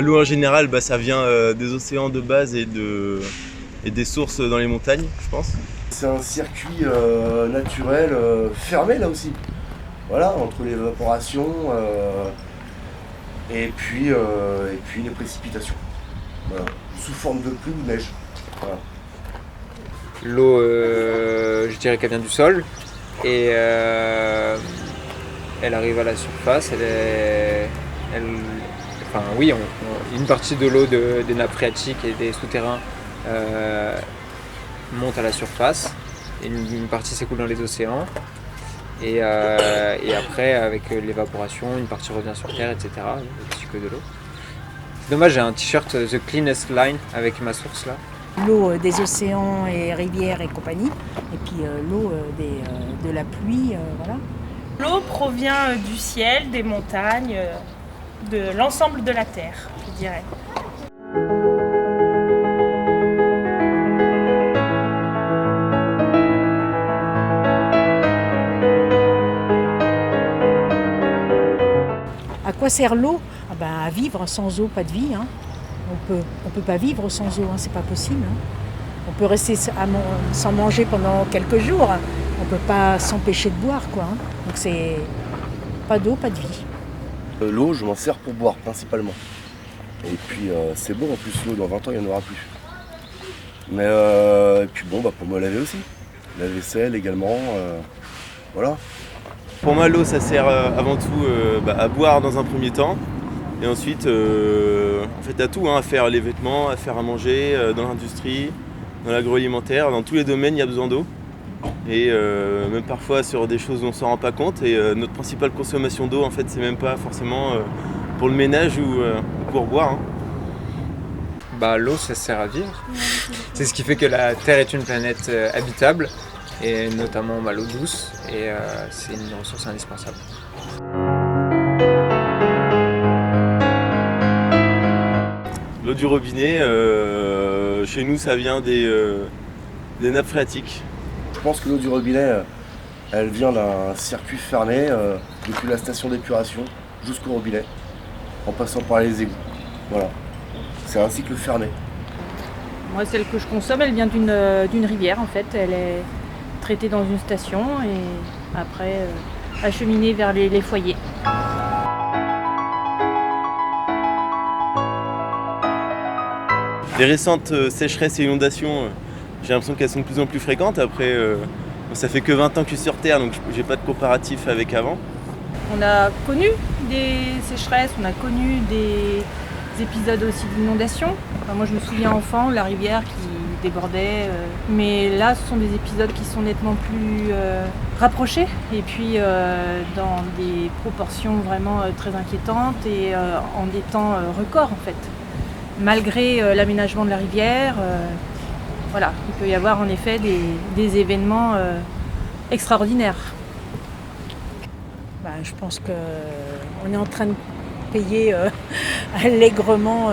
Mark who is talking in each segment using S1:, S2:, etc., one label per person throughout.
S1: L'eau en général, ça vient des océans de base et des sources dans les montagnes, je pense.
S2: C'est un circuit naturel fermé là aussi. Voilà, entre l'évaporation et puis les précipitations. Voilà. Sous forme de pluie ou de neige. Voilà.
S3: L'eau, je dirais qu'elle vient du sol et elle arrive à la surface. Une partie de l'eau des nappes phréatiques et des souterrains monte à la surface. Et une partie s'écoule dans les océans. Et après, avec l'évaporation, une partie revient sur Terre, etc. Le cycle de l'eau. C'est dommage, j'ai un t-shirt The Cleanest Line avec ma source là.
S4: L'eau des océans et rivières et compagnie, et puis l'eau de la pluie, voilà.
S5: L'eau provient du ciel, des montagnes, de l'ensemble de la terre, je dirais.
S4: À quoi sert l'eau ? À vivre, sans eau, pas de vie. On peut pas vivre sans eau, c'est pas possible. On peut rester sans manger pendant quelques jours. On peut pas s'empêcher de boire, Donc c'est pas d'eau, pas de vie.
S2: L'eau, je m'en sers pour boire principalement. Et puis c'est bon, en plus l'eau, dans 20 ans, il n'y en aura plus. Mais et puis pour me laver aussi. La vaisselle également, voilà.
S1: Pour moi, l'eau, ça sert avant tout à boire dans un premier temps. Et ensuite, à tout, à faire les vêtements, à faire à manger, dans l'industrie, dans l'agroalimentaire, dans tous les domaines, il y a besoin d'eau. Et même parfois sur des choses où on ne s'en rend pas compte. Et notre principale consommation d'eau, c'est même pas forcément pour le ménage ou pour boire.
S3: L'eau, ça sert à vivre. C'est ce qui fait que la Terre est une planète habitable, et notamment l'eau douce, et c'est une ressource indispensable.
S1: L'eau du robinet, chez nous, ça vient des nappes phréatiques.
S2: Je pense que l'eau du robinet, elle vient d'un circuit fermé depuis la station d'épuration jusqu'au robinet, en passant par les égouts. Voilà. C'est un cycle fermé.
S6: Moi, celle que je consomme, elle vient d'une rivière en fait. Elle est traitée dans une station et après acheminée vers les foyers.
S1: Les récentes sécheresses et inondations, j'ai l'impression qu'elles sont de plus en plus fréquentes. Après, ça fait que 20 ans que je suis sur Terre, donc j'ai pas de comparatif avec avant.
S6: On a connu des sécheresses, on a connu des épisodes aussi d'inondations. Moi, je me souviens enfant, la rivière qui débordait. Mais là, ce sont des épisodes qui sont nettement plus rapprochés et puis dans des proportions vraiment très inquiétantes et en des temps records en fait. Malgré l'aménagement de la rivière, il peut y avoir en effet des événements extraordinaires.
S4: Je pense qu'on est en train de payer allègrement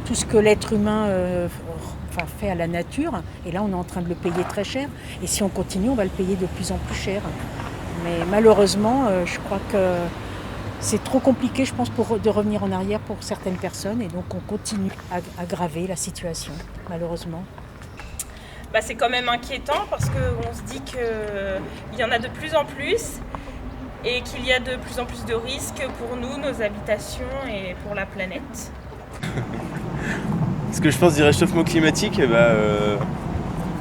S4: tout ce que l'être humain fait à la nature. Et là, on est en train de le payer très cher. Et si on continue, on va le payer de plus en plus cher. Mais malheureusement, je crois que c'est trop compliqué, je pense, de revenir en arrière pour certaines personnes. Et donc, on continue à aggraver la situation, malheureusement.
S5: C'est quand même inquiétant parce qu'on se dit qu'il y en a de plus en plus et qu'il y a de plus en plus de risques pour nous, nos habitations et pour la planète.
S1: Ce que je pense du réchauffement climatique,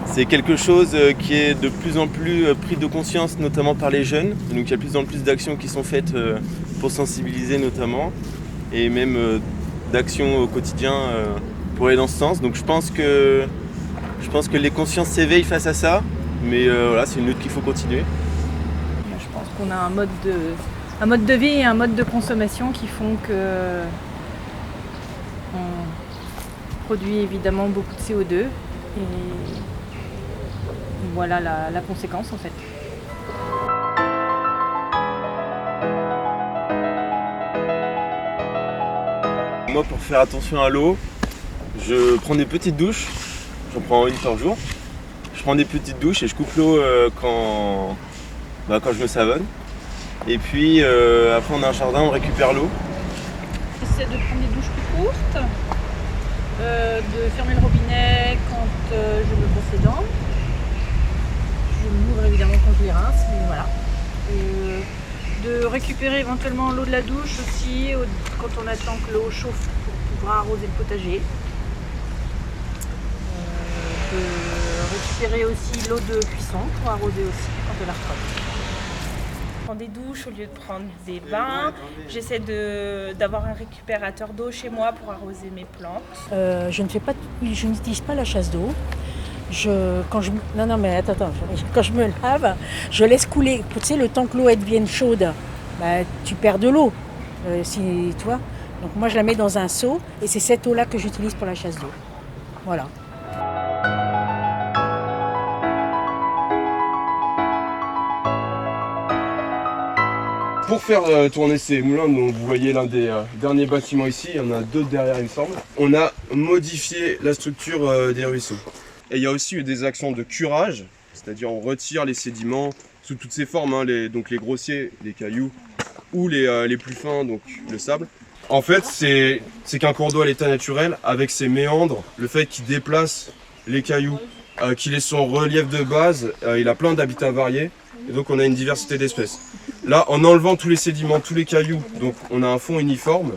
S1: c'est quelque chose qui est de plus en plus pris de conscience, notamment par les jeunes. Donc il y a de plus en plus d'actions qui sont faites pour sensibiliser notamment, et même d'actions au quotidien pour aller dans ce sens. Donc je pense que les consciences s'éveillent face à ça, mais c'est une lutte qu'il faut continuer.
S6: Je pense qu'on a un mode de vie et un mode de consommation qui font que on produit évidemment beaucoup de CO2 et voilà la conséquence en fait.
S1: Moi, pour faire attention à l'eau, je prends des petites douches. J'en prends une par jour. Je prends des petites douches et je coupe l'eau quand je me savonne. Et puis après on a un jardin, on récupère l'eau.
S6: J'essaie de prendre des douches de fermer le robinet quand je me brosse les dents. Je m'ouvre évidemment quand je les rince, mais voilà. De récupérer éventuellement l'eau de la douche aussi quand on attend que l'eau chauffe pour pouvoir arroser le potager. De récupérer aussi l'eau de cuisson pour arroser aussi quand on la refroidit.
S5: Je prends des douches au lieu de prendre des bains. J'essaie d'avoir un récupérateur d'eau chez moi pour arroser mes plantes.
S4: Je n'utilise pas la chasse d'eau. Non, mais attends. Quand je me lave, je laisse couler. Tu sais, le temps que l'eau devienne chaude, tu perds de l'eau. Tu vois. Donc moi, je la mets dans un seau et c'est cette eau-là que j'utilise pour la chasse d'eau. Voilà.
S7: Pour faire tourner ces moulins, donc vous voyez l'un des derniers bâtiments ici, il y en a deux derrière il me semble, on a modifié la structure des ruisseaux. Et il y a aussi eu des actions de curage, c'est-à-dire on retire les sédiments sous toutes ces formes, hein, donc les grossiers, les cailloux, ou les plus fins, donc le sable. En fait, c'est qu'un cours d'eau à l'état naturel, avec ses méandres, le fait qu'il déplace les cailloux, qu'il ait son relief de base, il a plein d'habitats variés, et donc on a une diversité d'espèces. Là, en enlevant tous les sédiments, tous les cailloux, donc on a un fond uniforme,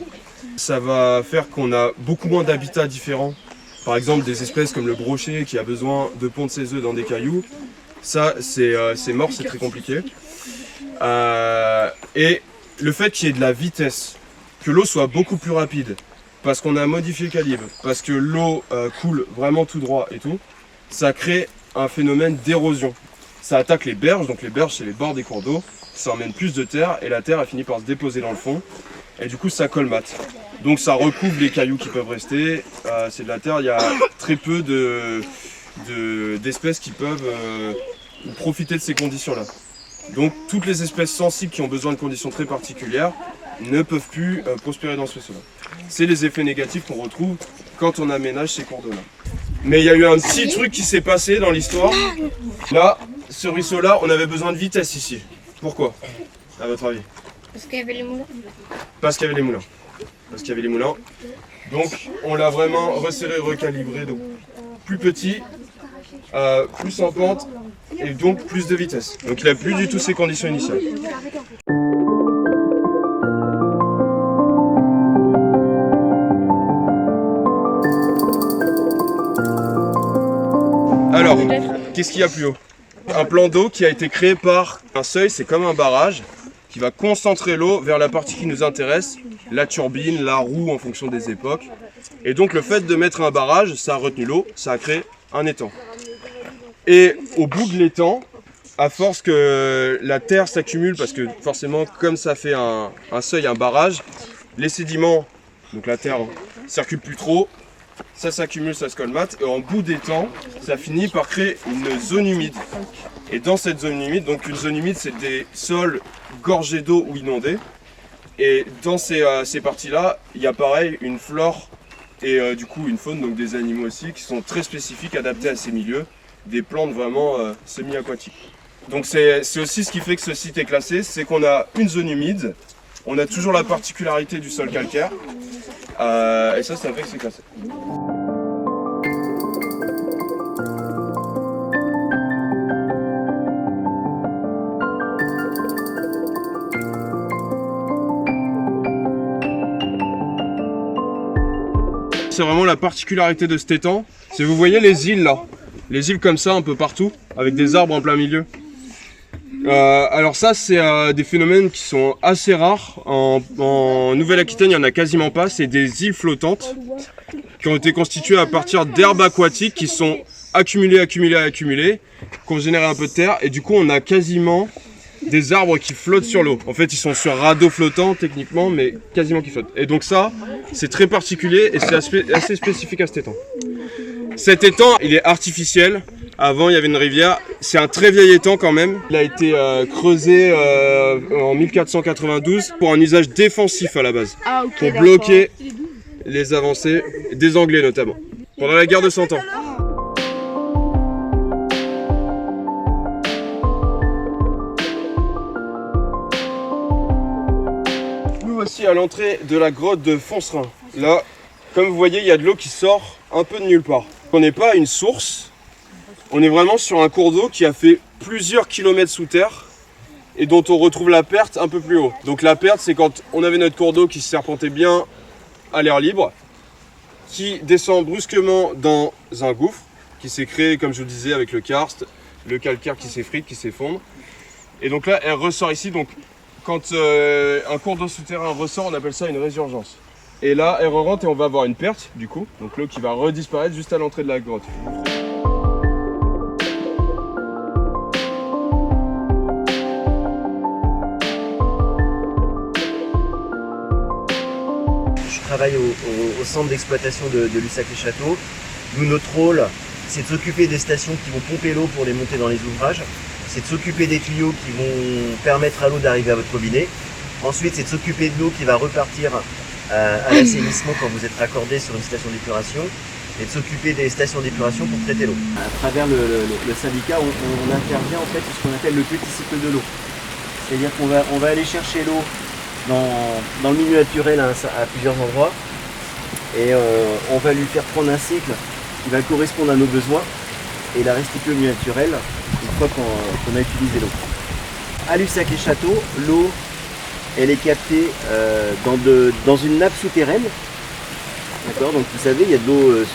S7: ça va faire qu'on a beaucoup moins d'habitats différents. Par exemple, des espèces comme le brochet qui a besoin de pondre ses œufs dans des cailloux, ça c'est mort, c'est très compliqué. Et le fait qu'il y ait de la vitesse, que l'eau soit beaucoup plus rapide, parce qu'on a modifié le calibre, parce que l'eau coule vraiment tout droit et tout, ça crée un phénomène d'érosion. Ça attaque les berges, donc les berges c'est les bords des cours d'eau, ça emmène plus de terre et la terre a fini par se déposer dans le fond et du coup ça colmate. Donc ça recouvre les cailloux qui peuvent rester, c'est de la terre, il y a très peu d'espèces qui peuvent profiter de ces conditions-là. Donc toutes les espèces sensibles qui ont besoin de conditions très particulières ne peuvent plus prospérer dans ce ruisseau-là. C'est les effets négatifs qu'on retrouve quand on aménage ces cours d'eau-là. Mais il y a eu un petit truc qui s'est passé dans l'histoire. Là, ce ruisseau-là, on avait besoin de vitesse ici. Pourquoi, à votre avis?
S8: Parce qu'il y avait les moulins.
S7: Parce qu'il y avait les moulins. Parce qu'il y avait les moulins. Donc on l'a vraiment resserré, recalibré. Donc plus petit, plus en pente et donc plus de vitesse. Donc il n'a plus du tout ces conditions initiales. Alors, qu'est-ce qu'il y a plus haut? Un plan d'eau qui a été créé par un seuil, c'est comme un barrage qui va concentrer l'eau vers la partie qui nous intéresse, la turbine, la roue en fonction des époques. Et donc le fait de mettre un barrage, ça a retenu l'eau, ça a créé un étang. Et au bout de l'étang, à force que la terre s'accumule, parce que forcément comme ça fait un seuil, un barrage, les sédiments, donc la terre, circule plus trop, ça s'accumule, ça se colmate, et en bout d'étang, ça finit par créer une zone humide. Et dans cette zone humide, donc une zone humide, c'est des sols gorgés d'eau ou inondés. Et dans ces parties-là, il y a pareil une flore et du coup une faune, donc des animaux aussi, qui sont très spécifiques, adaptés à ces milieux, des plantes vraiment semi-aquatiques. Donc c'est aussi ce qui fait que ce site est classé, c'est qu'on a une zone humide, on a toujours la particularité du sol calcaire, et ça fait que c'est classé. C'est vraiment la particularité de cet étang, c'est vous voyez les îles là, les îles comme ça un peu partout, avec des arbres en plein milieu. Alors ça c'est des phénomènes qui sont assez rares, en Nouvelle-Aquitaine il n'y en a quasiment pas, c'est des îles flottantes qui ont été constituées à partir d'herbes aquatiques qui sont accumulées, qui ont généré un peu de terre et du coup on a quasiment des arbres qui flottent sur l'eau. En fait ils sont sur radeau flottant techniquement mais quasiment qui flottent. Et donc ça c'est très particulier et c'est assez spécifique à cet étang. Cet étang il est artificiel. Avant, il y avait une rivière. C'est un très vieil étang quand même. Il a été creusé en 1492 pour un usage défensif à la base.
S8: Ah, ok,
S7: pour
S8: d'accord.
S7: bloquer les avancées des Anglais notamment. Pendant la guerre de 100 ans. Nous voici à l'entrée de la grotte de Foncerin. Là, comme vous voyez, il y a de l'eau qui sort un peu de nulle part. On n'est pas à une source, on est vraiment sur un cours d'eau qui a fait plusieurs kilomètres sous terre et dont on retrouve la perte un peu plus haut. Donc la perte, c'est quand on avait notre cours d'eau qui se serpentait bien à l'air libre, qui descend brusquement dans un gouffre qui s'est créé, comme je vous le disais, avec le karst, le calcaire qui s'effrite, qui s'effondre. Et donc là, elle ressort ici. Donc quand un cours d'eau souterrain ressort, on appelle ça une résurgence. Et là, elle rentre et on va avoir une perte, du coup. Donc l'eau qui va redisparaître juste à l'entrée de la grotte.
S8: Je travaille au centre d'exploitation de Lussac-les-Châteaux. Nous, notre rôle, c'est de s'occuper des stations qui vont pomper l'eau pour les monter dans les ouvrages. C'est de s'occuper des tuyaux qui vont permettre à l'eau d'arriver à votre robinet. Ensuite, c'est de s'occuper de l'eau qui va repartir à l'assainissement quand vous êtes raccordé sur une station d'épuration. Et de s'occuper des stations d'épuration pour traiter l'eau. À travers le syndicat, on intervient en fait sur ce qu'on appelle le petit cycle de l'eau. C'est-à-dire qu'on va aller chercher l'eau dans le milieu naturel à plusieurs endroits et on va lui faire prendre un cycle qui va correspondre à nos besoins et la restituer au milieu naturel une fois qu'on a utilisé l'eau. À Lussac-les-Châteaux, l'eau elle est captée dans une nappe souterraine. D'accord, donc vous savez, il y a de l'eau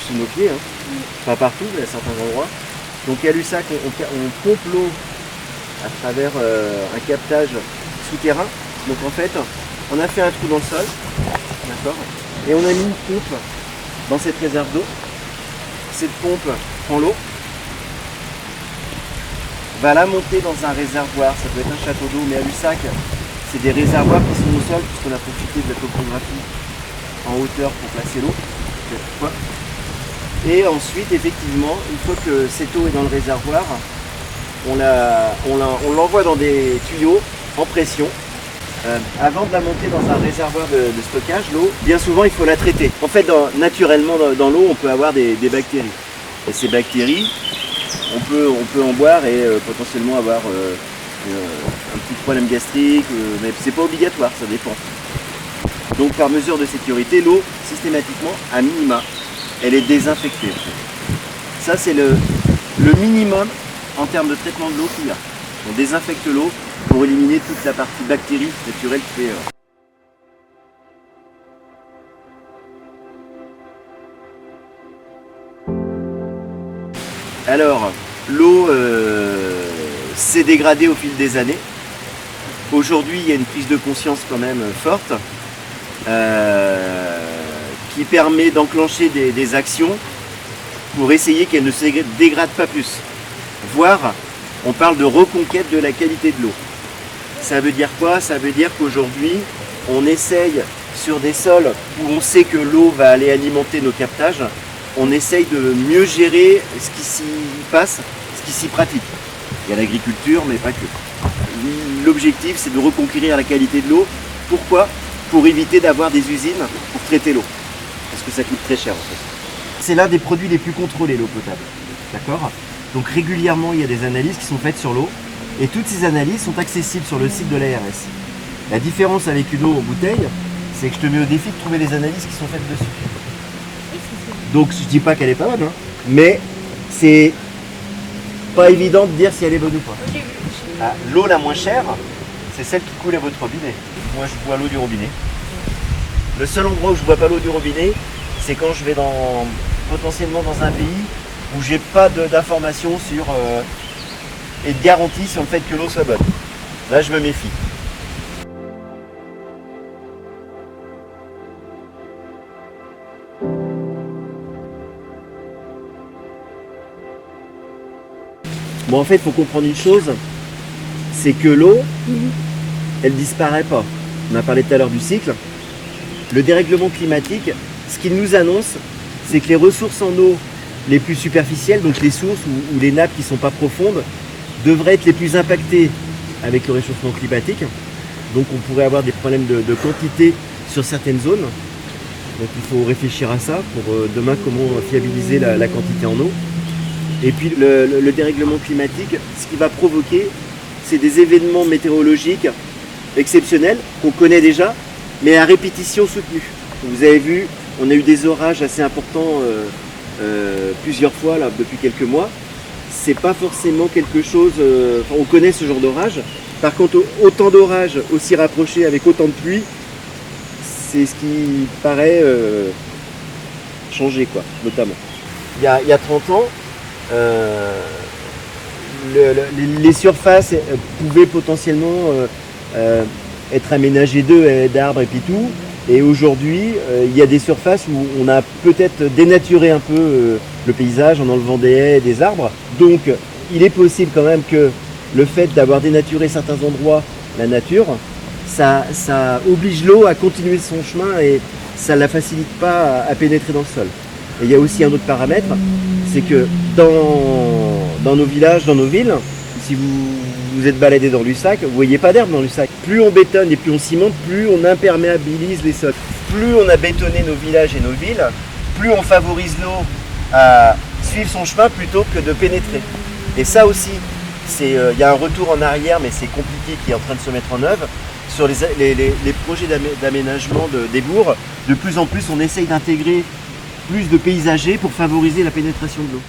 S8: sous nos pieds, hein. Pas partout, mais à certains endroits. Donc à Lussac, on pompe l'eau à travers un captage souterrain. Donc en fait, on a fait un trou dans le sol, d'accord, et on a mis une pompe dans cette réserve d'eau. Cette pompe prend l'eau, va la monter dans un réservoir, ça peut être un château d'eau, mais à Lussac, c'est des réservoirs qui sont au sol, puisqu'on a profité de la topographie en hauteur pour placer l'eau. Et ensuite, effectivement, une fois que cette eau est dans le réservoir, on l'envoie dans des tuyaux en pression. Avant de la monter dans un réservoir de stockage, l'eau, bien souvent il faut la traiter. En fait, naturellement dans l'eau, on peut avoir des bactéries. Et ces bactéries, on peut en boire et potentiellement avoir un petit problème gastrique, mais c'est pas obligatoire, ça dépend. Donc par mesure de sécurité, l'eau, systématiquement, à minima, elle est désinfectée. Ça c'est le minimum en termes de traitement de l'eau qu'il y a. On désinfecte l'eau pour éliminer toute la partie bactérie naturelle qui fait. Alors, l'eau s'est dégradée au fil des années. Aujourd'hui, il y a une prise de conscience quand même forte qui permet d'enclencher des actions pour essayer qu'elle ne se dégrade pas plus. Voire, on parle de reconquête de la qualité de l'eau. Ça veut dire quoi? Ça veut dire qu'aujourd'hui, on essaye sur des sols où on sait que l'eau va aller alimenter nos captages, on essaye de mieux gérer ce qui s'y passe, ce qui s'y pratique. Il y a l'agriculture, mais pas que. L'objectif, c'est de reconquérir la qualité de l'eau. Pourquoi? Pour éviter d'avoir des usines pour traiter l'eau. Parce que ça coûte très cher en fait. C'est l'un des produits les plus contrôlés, l'eau potable. D'accord? Donc régulièrement, il y a des analyses qui sont faites sur l'eau. Et toutes ces analyses sont accessibles sur le site de l'ARS. La différence avec une eau en bouteille, c'est que je te mets au défi de trouver les analyses qui sont faites dessus. Donc je dis pas qu'elle est pas bonne, hein, mais c'est pas évident de dire si elle est bonne ou pas. Ah, l'eau la moins chère, c'est celle qui coule à votre robinet. Moi je bois l'eau du robinet. Le seul endroit où je bois pas l'eau du robinet, c'est quand je vais potentiellement dans un pays où j'ai pas d'informations sur et de garantie sur le fait que l'eau soit bonne. Là je me méfie. Bon, en fait, il faut comprendre une chose, c'est que l'eau, elle ne disparaît pas. On a parlé tout à l'heure du cycle. Le dérèglement climatique, ce qu'il nous annonce, c'est que les ressources en eau les plus superficielles, donc les sources ou les nappes qui ne sont pas profondes, devraient être les plus impactées avec le réchauffement climatique. Donc on pourrait avoir des problèmes de quantité sur certaines zones. Donc il faut réfléchir à ça pour demain comment fiabiliser la quantité en eau. Et puis le dérèglement climatique, ce qui va provoquer, c'est des événements météorologiques exceptionnels qu'on connaît déjà, mais à répétition soutenue. Vous avez vu On a eu des orages assez importants plusieurs fois là, depuis quelques mois. C'est pas forcément quelque chose. On connaît ce genre d'orage. Par contre, autant d'orages aussi rapprochés avec autant de pluie, c'est ce qui paraît changer, quoi, notamment. Il y a 30 ans, les surfaces pouvaient potentiellement être aménagées d'œufs, d'arbres et puis tout. Et aujourd'hui, il y a des surfaces où on a peut-être dénaturé un peu le paysage en enlevant des haies et des arbres. Donc, il est possible quand même que le fait d'avoir dénaturé certains endroits, la nature, ça oblige l'eau à continuer son chemin et ça ne la facilite pas à pénétrer dans le sol. Et il y a aussi un autre paramètre, c'est que dans nos villages, dans nos villes, si vous êtes baladé dans Lussac, vous ne voyez pas d'herbe dans Lussac. Plus on bétonne et plus on cimente, plus on imperméabilise les sols. Plus on a bétonné nos villages et nos villes, plus on favorise l'eau à suivre son chemin plutôt que de pénétrer. Et ça aussi, il y a un retour en arrière, mais c'est compliqué, qui est en train de se mettre en œuvre. Sur les projets d'aménagement des bourgs, de plus en plus on essaye d'intégrer plus de paysagers pour favoriser la pénétration de l'eau.